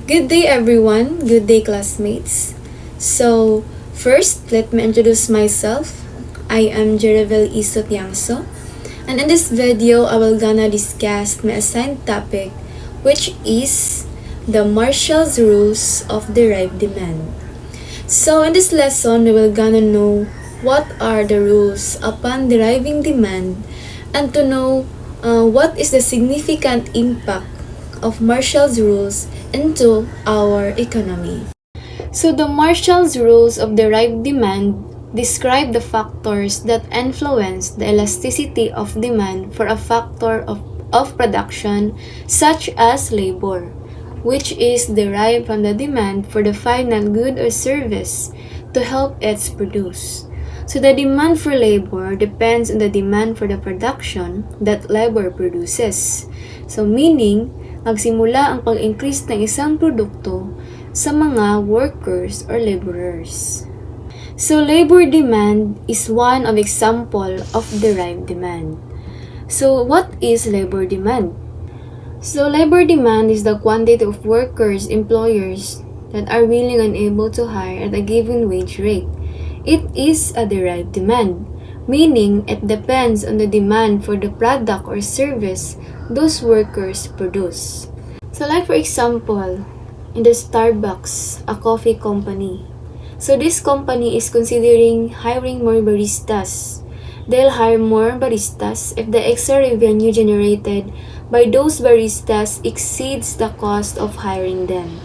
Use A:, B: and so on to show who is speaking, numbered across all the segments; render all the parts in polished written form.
A: Good day, everyone. Good day, classmates. So, first, let me introduce myself. I am Derived and in this video, I will gonna discuss my assigned topic, which is the Marshall's rules of derived demand. So, in this lesson, we will gonna know what are the rules upon deriving demand and to know what is the significant impact of Marshall's rules into our economy. So the Marshall's rules of derived demand describe the factors that influence the elasticity of demand for a factor of production such as labor, which is derived from the demand for the final good or service to help it produce. So the demand for labor depends on the demand for the production that labor produces. So meaning, magsimula ang pag-increase ng isang produkto sa mga workers or laborers. So labor demand is one of example of derived demand. So what is labor demand? So labor demand is the quantity of workers, employers that are willing and able to hire at a given wage rate. It is a derived demand, meaning it depends on the demand for the product or service those workers produce. So like for example, in the Starbucks, a coffee company. So this company is considering hiring more baristas. They'll hire more baristas if the extra revenue generated by those baristas exceeds the cost of hiring them.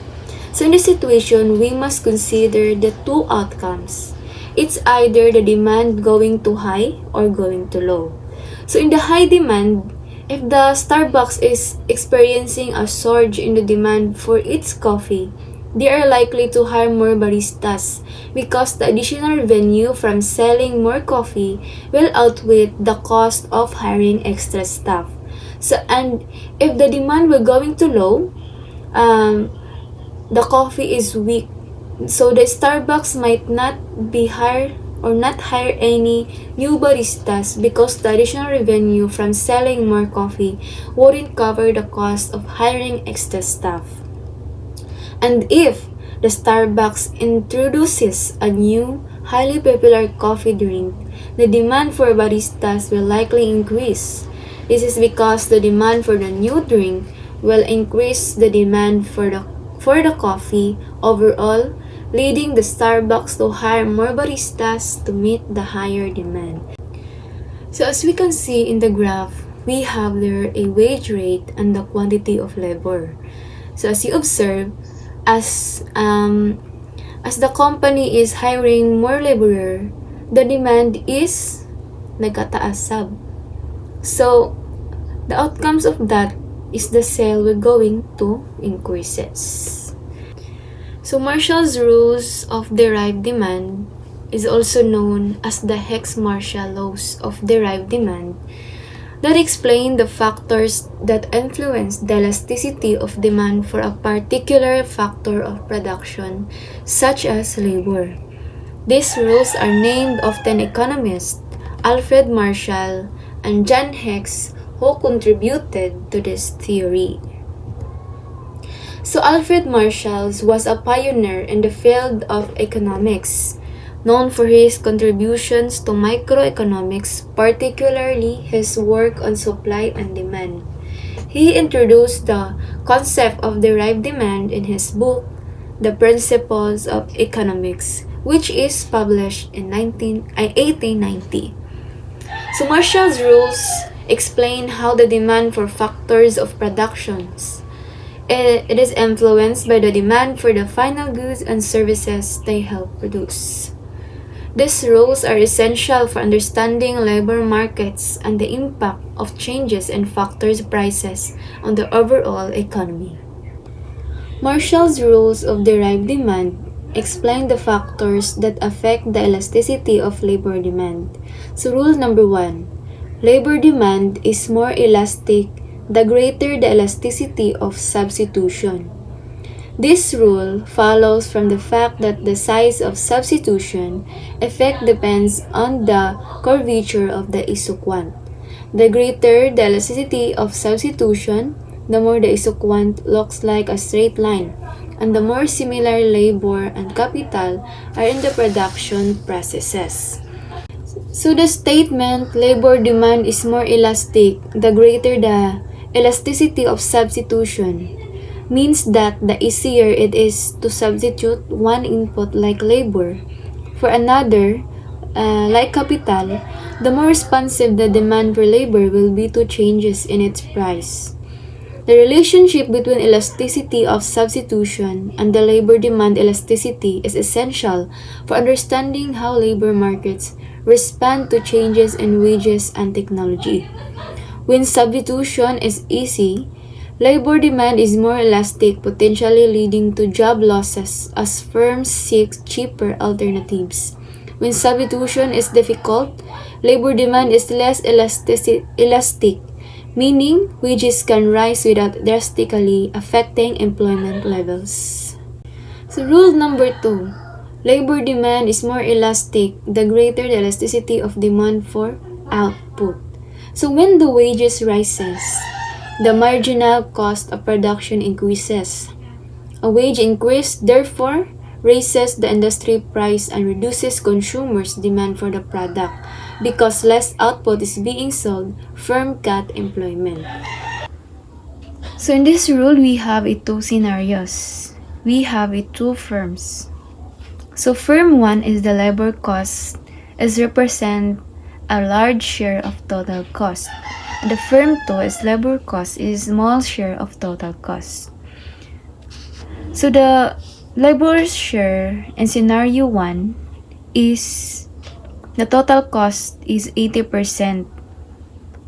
A: So in this situation, we must consider the two outcomes. It's either the demand going too high or going too low. So in the high demand, if the Starbucks is experiencing a surge in the demand for its coffee, they are likely to hire more baristas because the additional revenue from selling more coffee will outweigh the cost of hiring extra staff. So, and if the demand were going too low, the coffee is weak. So the Starbucks might not be hired or not hire any new baristas because the additional revenue from selling more coffee wouldn't cover the cost of hiring extra staff. And if the Starbucks introduces a new, highly popular coffee drink, the demand for baristas will likely increase. This is because the demand for the new drink will increase the demand for the coffee overall, leading the Starbucks to hire more baristas to meet the higher demand. So as we can see in the graph, we have there a wage rate and the quantity of labor. So as you observe, as the company is hiring more laborer, the demand is nagkataas sab. So the outcomes of that is the sale will going to increases. So Marshall's rules of derived demand is also known as the Hex-Marshall laws of derived demand that explain the factors that influence the elasticity of demand for a particular factor of production, such as labor. These rules are named after economists Alfred Marshall and John Hex, who contributed to this theory. So Alfred Marshall was a pioneer in the field of economics, known for his contributions to microeconomics, particularly his work on supply and demand. He introduced the concept of derived demand in his book, The Principles of Economics, which is published in 1890. So Marshall's rules explain how the demand for factors of productions it is influenced by the demand for the final goods and services they help produce. These rules are essential for understanding labor markets and the impact of changes in factors prices on the overall economy. Marshall's rules of derived demand explain the factors that affect the elasticity of labor demand. So rule number 1, labor demand is more elastic the greater the elasticity of substitution. This rule follows from the fact that the size of substitution effect depends on the curvature of the isoquant. The greater the elasticity of substitution, the more the isoquant looks like a straight line, and the more similar labor and capital are in the production processes. So the statement, labor demand is more elastic the greater the elasticity of substitution, means that the easier it is to substitute one input like labor for another, like capital, the more responsive the demand for labor will be to changes in its price. The relationship between elasticity of substitution and the labor demand elasticity is essential for understanding how labor markets respond to changes in wages and technology. When substitution is easy, labor demand is more elastic, potentially leading to job losses as firms seek cheaper alternatives. When substitution is difficult, labor demand is less elastic, meaning wages can rise without drastically affecting employment levels. So rule number 2, labor demand is more elastic the greater the elasticity of demand for output. So when the wages rises, the marginal cost of production increases. A wage increase, therefore, raises the industry price and reduces consumers' demand for the product. Because less output is being sold, firm cut employment. So in this rule, we have two scenarios. We have two firms. So firm 1 is the labor cost is represent a large share of total cost. And the firm 2 is labor cost is small share of total cost. So the labor share in scenario 1 is the total cost is 80%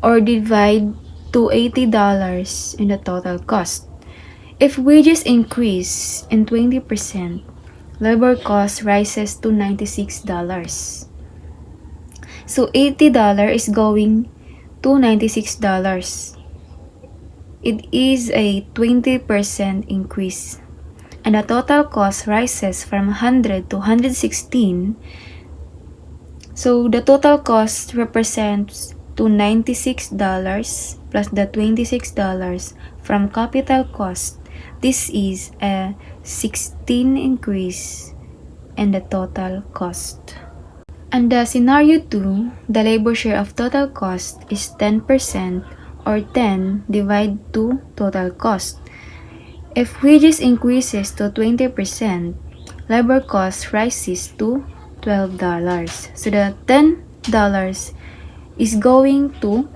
A: or divide to $80 in the total cost. If wages increase in 20%, labor cost rises to $96. So $80 is going to $96. It is a 20% increase. And the total cost rises from 100 to 116. So the total cost represents to $96 plus the $26 from capital cost. This is a 16 increase in the total cost. And the scenario 2, the labor share of total cost is 10% or 10 divided to total cost. If wages increases to 20%, labor cost rises to $12. So the $10 is going to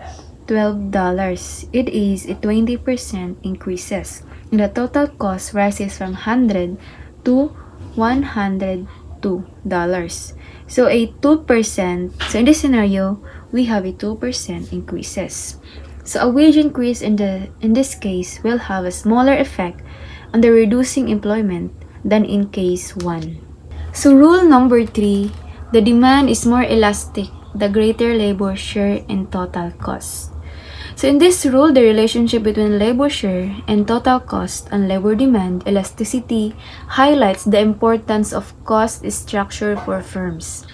A: $12. It is a 20% increases. And the total cost rises from 100 to $102. So a 2%, so in this scenario, we have a 2% increases. So a wage increase in this case will have a smaller effect on the reducing employment than in case 1. So rule number 3, the demand is more elastic the greater labor share in total cost. So in this rule, the relationship between labor share and total cost and labor demand elasticity highlights the importance of cost structure for firms.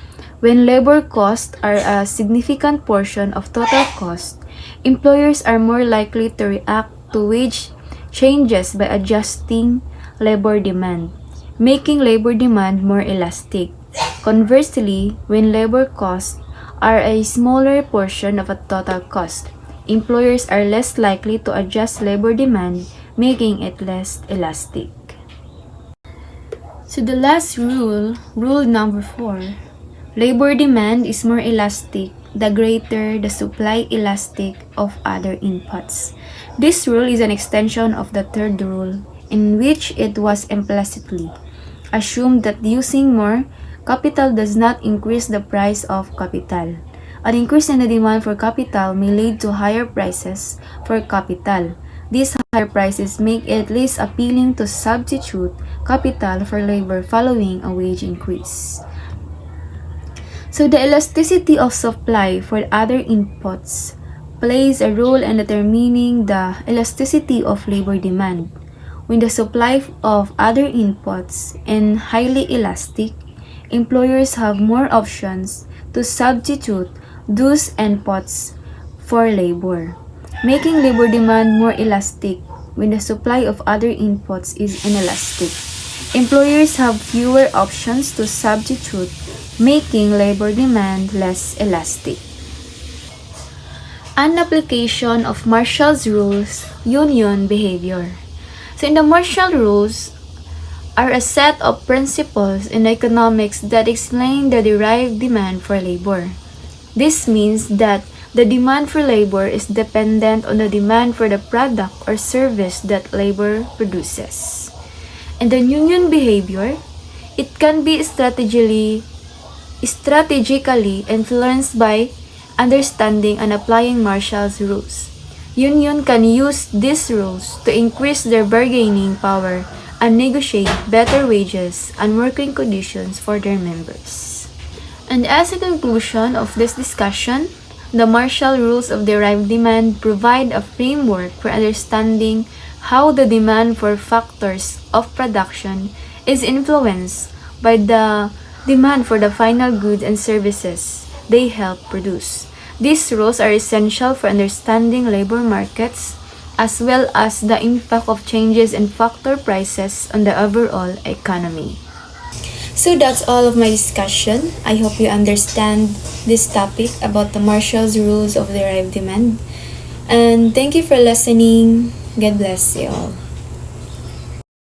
A: When labor costs are a significant portion of total cost, employers are more likely to react to wage changes by adjusting labor demand, making labor demand more elastic. Conversely, when labor costs are a smaller portion of a total cost, employers are less likely to adjust labor demand, making it less elastic. So the last rule, rule number 4, labor demand is more elastic the greater the supply elastic of other inputs. This rule is an extension of the third rule, in which it was implicitly assumed that using more capital does not increase the price of capital. An increase in the demand for capital may lead to higher prices for capital. These higher prices make it less appealing to substitute capital for labor following a wage increase. So the elasticity of supply for other inputs plays a role in determining the elasticity of labor demand. When the supply of other inputs is highly elastic, employers have more options to substitute those inputs for labor, making labor demand more elastic when the supply of other inputs is inelastic. Employers have fewer options to substitute, making labor demand less elastic. An application of Marshall's rules, union behavior. So in the Marshall rules are a set of principles in economics that explain the derived demand for labor. This means that the demand for labor is dependent on the demand for the product or service that labor produces. And the union behavior, it can be strategically influenced by understanding and applying Marshall's rules. Union can use these rules to increase their bargaining power and negotiate better wages and working conditions for their members. And as a conclusion of this discussion, the Marshall rules of derived demand provide a framework for understanding how the demand for factors of production is influenced by the demand for the final goods and services they help produce. These rules are essential for understanding labor markets as well as the impact of changes in factor prices on the overall economy. So that's all of my discussion. I hope you understand this topic about the Marshall's rules of derived demand. And thank you for listening. God bless you all.